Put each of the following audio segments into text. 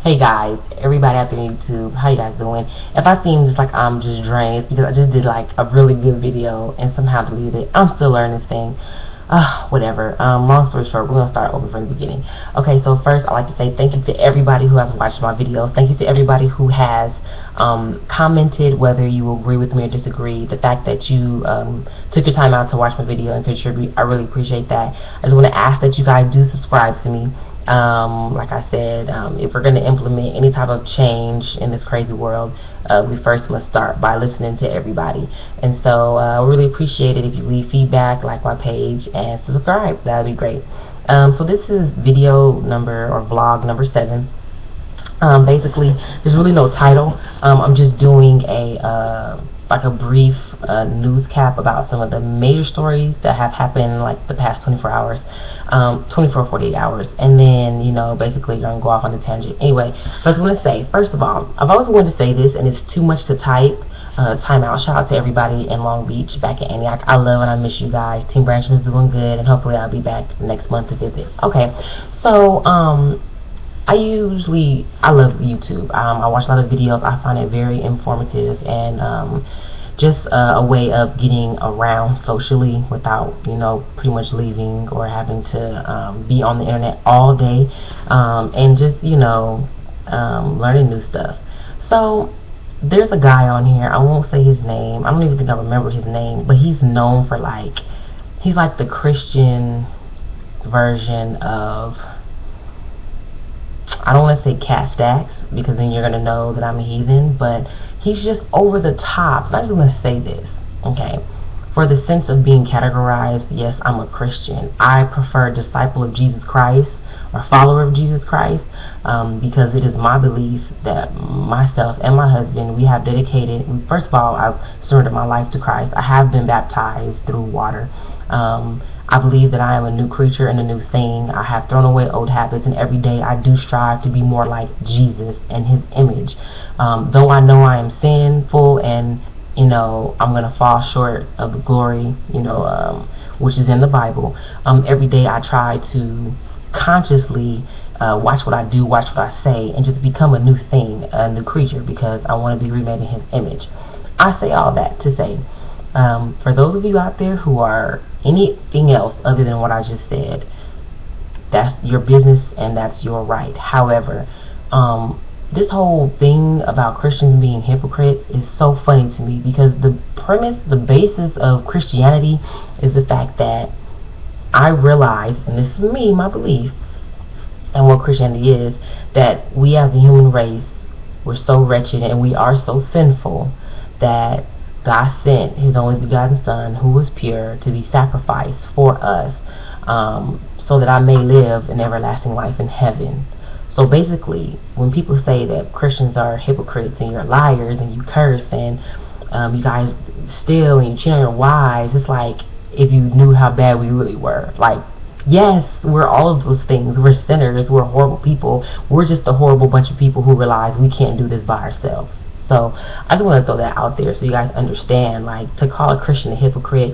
Hey guys, everybody out there on YouTube, how you guys doing? If I seem just like I'm just drained, it's because I just did like a really good video and somehow deleted it. I'm still learning this thing. Whatever. Long story short, we're gonna start over from the beginning. Okay, so first I'd like to say thank you to everybody who has watched my video. Thank you to everybody who has commented, whether you agree with me or disagree. The fact that you took your time out to watch my video and contribute, I really appreciate that. I just want to ask that you guys do subscribe to me. Like I said, if we're going to implement any type of change in this crazy world, we first must start by listening to everybody. And so I really appreciate it if you leave feedback, like my page, and subscribe. That would be great. So this is video number, or vlog number 7. Basically, there's really no title. I'm just doing a like a brief news cap about some of the major stories that have happened in like the past 24 hours, 24 48 hours, and then, you know, basically I'm gonna go off on a tangent. Anyway, so I was gonna say, first of all, I've always wanted to say this, and it's too much to type. Time out. Shout out to everybody in Long Beach, back in Antioch. I love and I miss you guys. Team Branchman is doing good, and hopefully I'll be back next month to visit. Okay, so I love YouTube. I watch a lot of videos. I find it very informative and just a way of getting around socially without, you know, pretty much leaving or having to be on the internet all day, and just, you know, learning new stuff. So there's a guy on here, I won't say his name, I don't even think I remember his name, but he's known for he's like the Christian version of, I don't want to say cat stacks, because then you're going to know that I'm a heathen, but he's just over the top. I'm just going to say this, okay? For the sense of being categorized, yes, I'm a Christian. I prefer disciple of Jesus Christ, or follower of Jesus Christ, because it is my belief that myself and my husband, we have dedicated, first of all, I've surrendered my life to Christ. I have been baptized through water. I believe that I am a new creature and a new thing. I have thrown away old habits, and every day I do strive to be more like Jesus and his image. Though I know I am sinful and, you know, I'm going to fall short of the glory, you know, which is in the Bible, every day I try to consciously watch what I do, watch what I say, and just become a new thing, a new creature, because I want to be remade in his image. I say all that to say, for those of you out there who are anything else other than what I just said, that's your business and that's your right. However, this whole thing about Christians being hypocrites is so funny to me, because the premise, the basis of Christianity is the fact that I realize, and this is me, my belief, and what Christianity is, that we as the human race, we're so wretched and we are so sinful that God sent his only begotten Son, who was pure, to be sacrificed for us, so that I may live an everlasting life in heaven. So basically, when people say that Christians are hypocrites and you're liars and you curse and you guys steal and you cheat on your wives, it's like if you knew how bad we really were. Like, yes, we're all of those things. We're sinners. We're horrible people. We're just a horrible bunch of people who realize we can't do this by ourselves. So I just want to throw that out there so you guys understand, like, to call a Christian a hypocrite.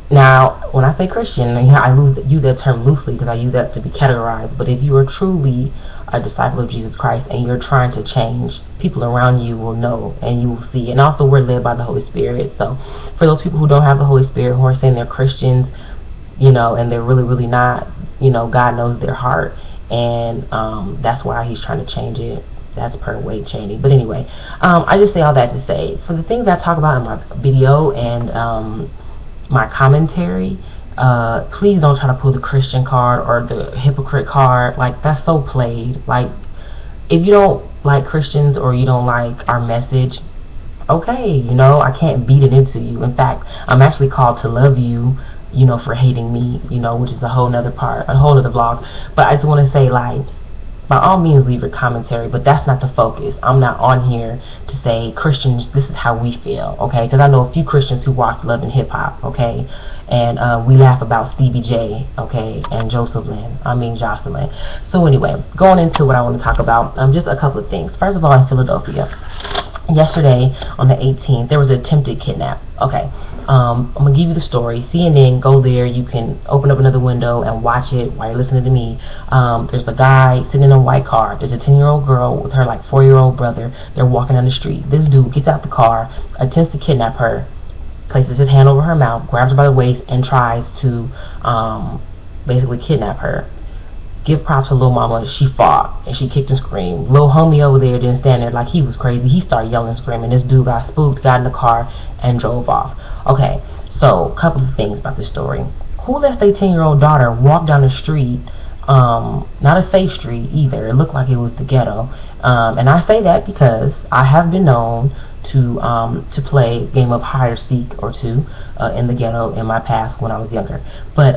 Now, when I say Christian, I use that term loosely because I use that to be categorized. But if you are truly a disciple of Jesus Christ and you're trying to change, people around you will know and you will see. And also, we're led by the Holy Spirit. So for those people who don't have the Holy Spirit, who are saying they're Christians, you know, and they're really, really not, you know, God knows their heart. And that's why he's trying to change it. That's per Wade Cheney. But anyway, I just say all that to say, for the things I talk about in my video and my commentary, please don't try to pull the Christian card or the hypocrite card. Like, that's so played. Like, if you don't like Christians or you don't like our message, okay, you know, I can't beat it into you. In fact, I'm actually called to love you, you know, for hating me, you know, which is a whole nother part, a whole other vlog. But I just want to say, like, by all means leave your commentary, but that's not the focus. I'm not on here to say, Christians, this is how we feel, okay? Because I know a few Christians who watch Love and Hip Hop, okay? And we laugh about Stevie J, okay, and Jocelyn. So anyway, going into what I want to talk about, just a couple of things. First of all, in Philadelphia, yesterday on the 18th, there was an attempted kidnap. Okay, I'm gonna give you the story. CNN, go there. You can open up another window and watch it while you're listening to me. There's a guy sitting in a white car. There's a 10-year-old girl with her like 4-year-old brother. They're walking down the street. This dude gets out the car, attempts to kidnap her, places his hand over her mouth, grabs her by the waist, and tries to basically kidnap her. Give props to Lil Mama. She fought and she kicked and screamed. Lil homie over there didn't stand there like he was crazy. He started yelling and screaming. This dude got spooked, got in the car, and drove off. Okay, so a couple of things about this story. Who lets their 10-year-old daughter walk down the street? Not a safe street either. It looked like it was the ghetto. And I say that because I have been known to play a game of hide or seek or two in the ghetto in my past when I was younger. But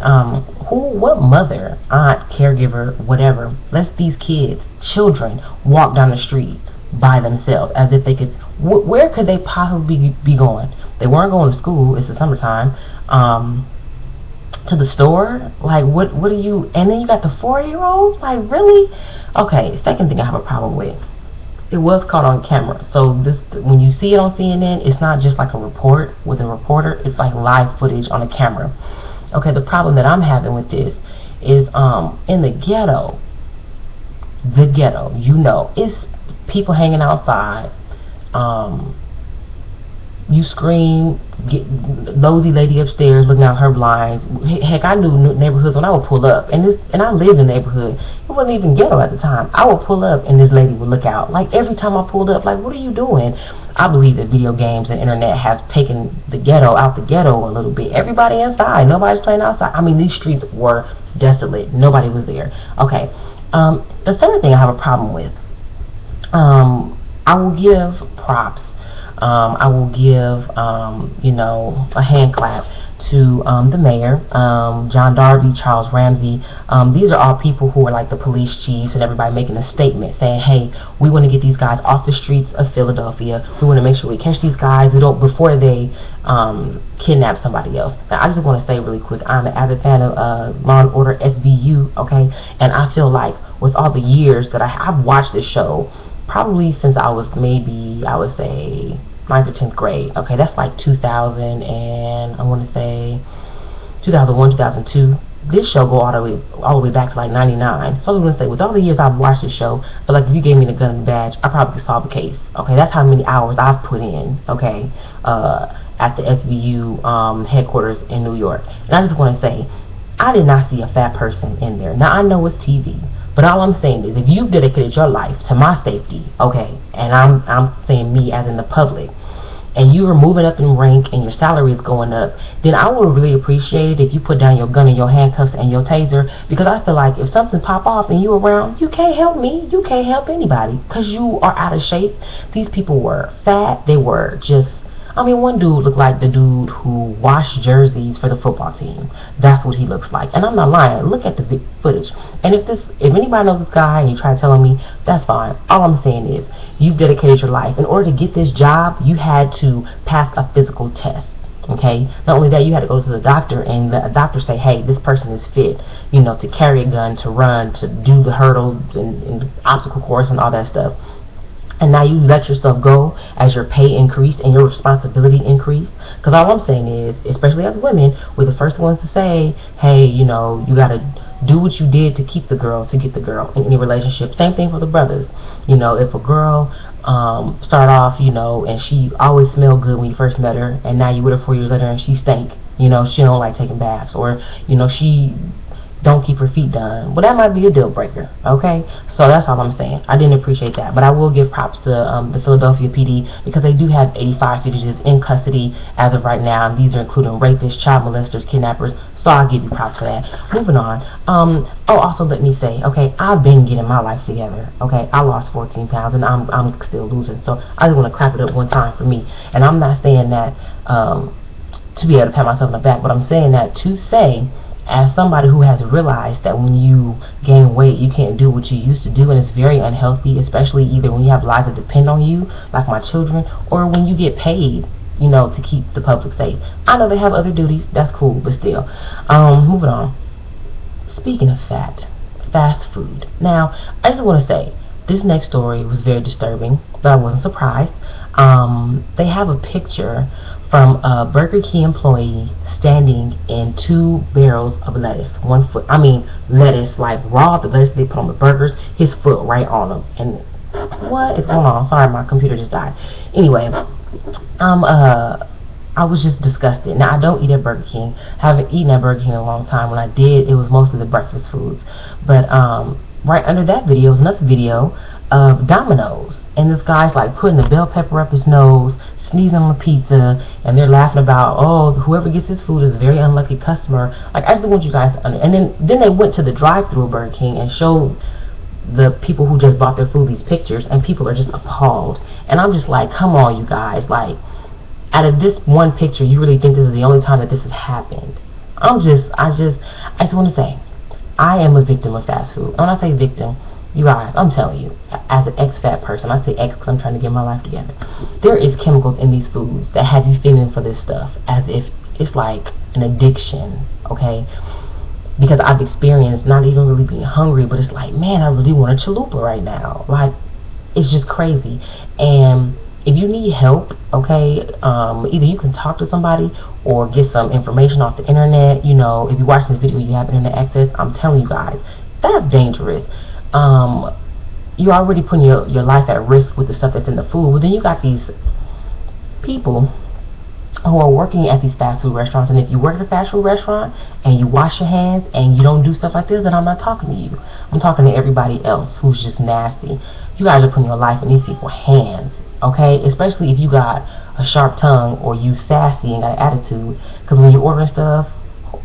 what mother, aunt, caregiver, whatever, lets these kids, children, walk down the street by themselves as if they could? Where could they possibly be going? They weren't going to school. It's the summertime. To the store? Like, what are you? And then you got the 4-year-old? Like, really? Okay, second thing I have a problem with. It was caught on camera. So this, when you see it on CNN, it's not just like a report with a reporter. It's like live footage on a camera. Okay, the problem that I'm having with this is in the ghetto, you know, it's people hanging outside. You scream, get nosy lady upstairs looking out her blinds. Heck, I knew neighborhoods when I would pull up, and I lived in a neighborhood. It wasn't even ghetto at the time. I would pull up, and this lady would look out. Like every time I pulled up, like, what are you doing? I believe that video games and internet have taken the ghetto out the ghetto a little bit. Everybody inside, nobody's playing outside. I mean, these streets were desolate. Nobody was there. Okay. The third thing I have a problem with. I will give props. I will give, a hand clap to the mayor, John Darby, Charles Ramsey. These are all people who are like the police chiefs and everybody making a statement saying, hey, we want to get these guys off the streets of Philadelphia. We want to make sure we catch these guys before they kidnap somebody else. Now, I just want to say really quick, I'm an avid fan of Law & Order SVU, okay? And I feel like with all the years that I've watched this show, probably since I was maybe, I would say, 9th or 10th grade. Okay, that's like 2000 and I want to say 2001, 2002. This show go all the way back to like 99. So I was going to say, with all the years I've watched this show, but like if you gave me the gun and badge, I probably could solve a case. Okay, that's how many hours I've put in. Okay, at the SVU headquarters in New York. And I just want to say, I did not see a fat person in there. Now I know it's TV. But all I'm saying is, if you've dedicated your life to my safety, okay, and I'm saying me as in the public, and you are moving up in rank and your salary is going up, then I would really appreciate it if you put down your gun and your handcuffs and your taser, because I feel like if something pop off and you're around, you can't help me, you can't help anybody, because you are out of shape. These people were fat, they were just, I mean, one dude looked like the dude who washed jerseys for the football team. That's what he looks like. And I'm not lying. Look at the footage. And if anybody knows this guy and you try to tell me, that's fine. All I'm saying is, you've dedicated your life. In order to get this job, you had to pass a physical test. Okay? Not only that, you had to go to the doctor and the doctor say, hey, this person is fit, to carry a gun, to run, to do the hurdles and obstacle course and all that stuff. And now you let yourself go as your pay increased and your responsibility increased. Because all I'm saying is, especially as women, we're the first ones to say, hey, you got to do what you did to keep the girl, to get the girl in any relationship. Same thing for the brothers. If a girl start off, and she always smelled good when you first met her, and now you with her 4 years later and she stank, she don't like taking baths, or, she don't keep her feet done. Well, that might be a deal breaker, okay? So that's all I'm saying. I didn't appreciate that. But I will give props to the Philadelphia PD, because they do have 85 fugitives in custody as of right now. And these are including rapists, child molesters, kidnappers. So I'll give you props for that. Moving on. Also let me say, okay, I've been getting my life together. Okay, I lost 14 pounds and I'm still losing. So I just want to clap it up one time for me. And I'm not saying that to be able to pat myself on the back, but I'm saying that to say, as somebody who has realized that when you gain weight, you can't do what you used to do, and it's very unhealthy, especially either when you have lives that depend on you, like my children, or when you get paid, to keep the public safe. I know they have other duties, that's cool, but still. Moving on. Speaking of fast food. Now, I just want to say, this next story was very disturbing, but I wasn't surprised. They have a picture from a Burger King employee standing in 2 barrels of lettuce. 1 foot, I mean lettuce, like raw, the lettuce they put on the burgers, his foot right on them. And what is going on? Sorry, my computer just died. Anyway, I was just disgusted. Now, I don't eat at Burger King. I haven't eaten at Burger King in a long time. When I did, it was mostly the breakfast foods. But right under that video is another video of Domino's. And this guy's like putting the bell pepper up his nose, sneezing on the pizza, and they're laughing about, oh, whoever gets this food is a very unlucky customer. Like, I just want you guys to and then they went to the drive-thru Burger King and showed the people who just bought their food these pictures, and people are just appalled. And I'm just like, come on, you guys. Like, out of this one picture, you really think this is the only time that this has happened? I just want to say, I am a victim of fast food. And when I say victim, you guys, I'm telling you, as an ex-fat person, I say ex because I'm trying to get my life together. There is chemicals in these foods that have you feeling for this stuff as if it's like an addiction, okay? Because I've experienced not even really being hungry, but it's like, man, I really want a chalupa right now. Like, it's just crazy. And if you need help, okay, either you can talk to somebody or get some information off the internet. You know, if you watch this video, you have internet access. I'm telling you guys, that's dangerous. You're already putting your life at risk with the stuff that's in the food. But then you got these people who are working at these fast food restaurants, and if you work at a fast food restaurant and you wash your hands and you don't do stuff like this, then I'm not talking to you. I'm talking to everybody else who's just nasty. You guys are putting your life in these people's hands, okay? Especially if you got a sharp tongue or you sassy and got an attitude. Because when you're ordering stuff,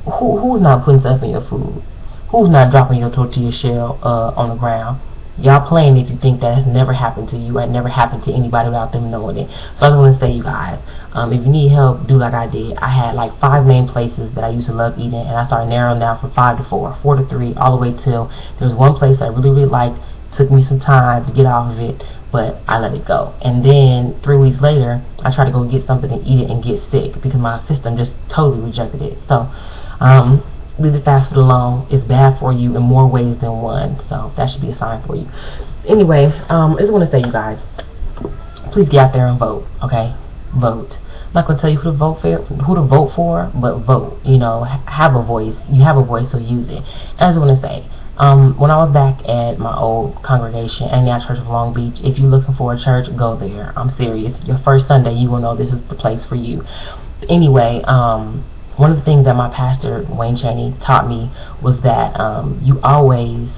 who's not putting stuff in your food? Who's not dropping your tortilla shell on the ground? Y'all playing if you think that has never happened to you. It never happened to anybody without them knowing it. So I just want to say, you guys, if you need help, do like I did. I had like 5 main places that I used to love eating, and I started narrowing down from 5 to 4, 4 to 3, all the way till there was one place I really, really liked. Took me some time to get off of it, but I let it go. And then 3 weeks later, I tried to go get something to eat it and get sick because my system just totally rejected it. So, leave the fast food alone. It's bad for you in more ways than one, so that should be a sign for you. Anyway, I just want to say, you guys, please get out there and vote, okay? Vote. I'm not going to tell you who to vote for, but vote. You know, have a voice. You have a voice, so use it. And I just want to say, when I was back at my old congregation, Antioch Church of Long Beach, if you're looking for a church, go there. I'm serious. Your first Sunday, you will know this is the place for you. Anyway, one of the things that my pastor, Wayne Chaney, taught me was that you always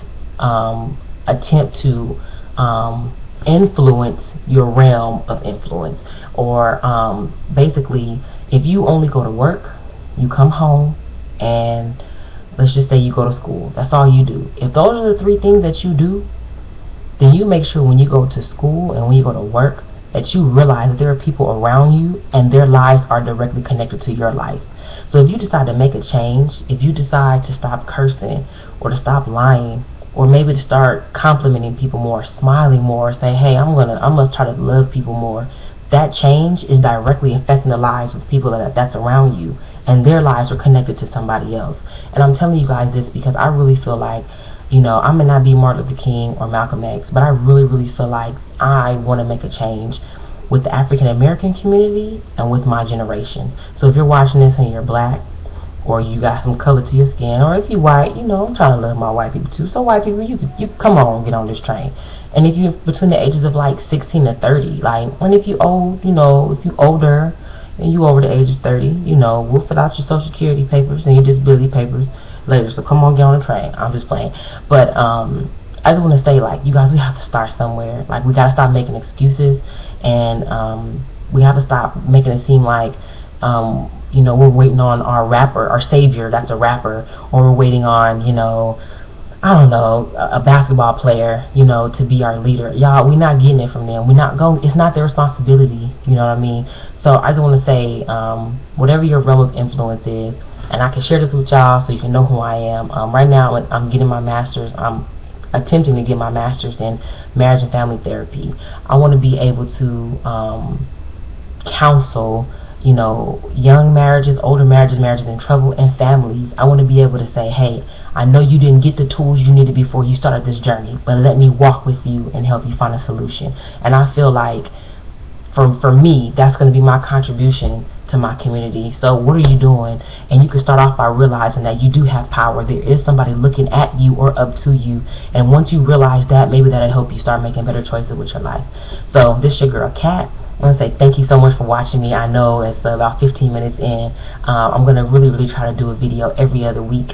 attempt to influence your realm of influence. Or basically, if you only go to work, you come home, and let's just say you go to school. That's all you do. If those are the 3 things that you do, then you make sure when you go to school and when you go to work that you realize that there are people around you and their lives are directly connected to your life. So if you decide to make a change, if you decide to stop cursing or to stop lying, or maybe to start complimenting people more, smiling more, say, hey, I'm gonna try to love people more, that change is directly affecting the lives of people that's around you, and their lives are connected to somebody else. And I'm telling you guys this because I really feel like, you know, I may not be Martin Luther King or Malcolm X, but I really, really feel like I want to make a change with the African American community and with my generation. So if you're watching this and you're black, or you got some color to your skin, or if you're white, you know, I'm trying to love my white people too. So white people, you come on, get on this train. And if you're between the ages of like 16 to 30, like, and if you old, you know, if you older and you over the age of 30, you know, we'll fill out your Social Security papers and your disability papers later. So come on, get on the train. I'm just playing. But I just want to say, like, you guys, we have to start somewhere. Like, we got to stop making excuses, and we have to stop making it seem like, you know, we're waiting on our rapper, our savior, that's a rapper, or we're waiting on, you know, I don't know, a basketball player, you know, to be our leader. Y'all, we're not getting it from them. We're not going, it's not their responsibility, you know what I mean? So I just want to say, whatever your realm of influence is, and I can share this with y'all so you can know who I am. Right now, I'm getting my master's. I'm attempting to get my master's in marriage and family therapy. I want to be able to counsel, you know, young marriages, older marriages, marriages in trouble, and families. I want to be able to say, hey, I know you didn't get the tools you needed before you started this journey, but let me walk with you and help you find a solution. And I feel like for me, that's going to be my contribution to my community. So what are you doing? And you can start off by realizing that you do have power. There is somebody looking at you or up to you, and once you realize that, maybe that'll help you start making better choices with your life. So this is your girl Kat. I want to say thank you so much for watching me. I know it's about 15 minutes in. I'm going to really try to do a video every other week.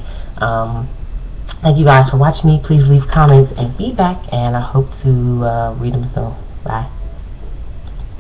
Thank you guys for watching me. Please leave comments and feedback, and I hope to read them soon. Bye.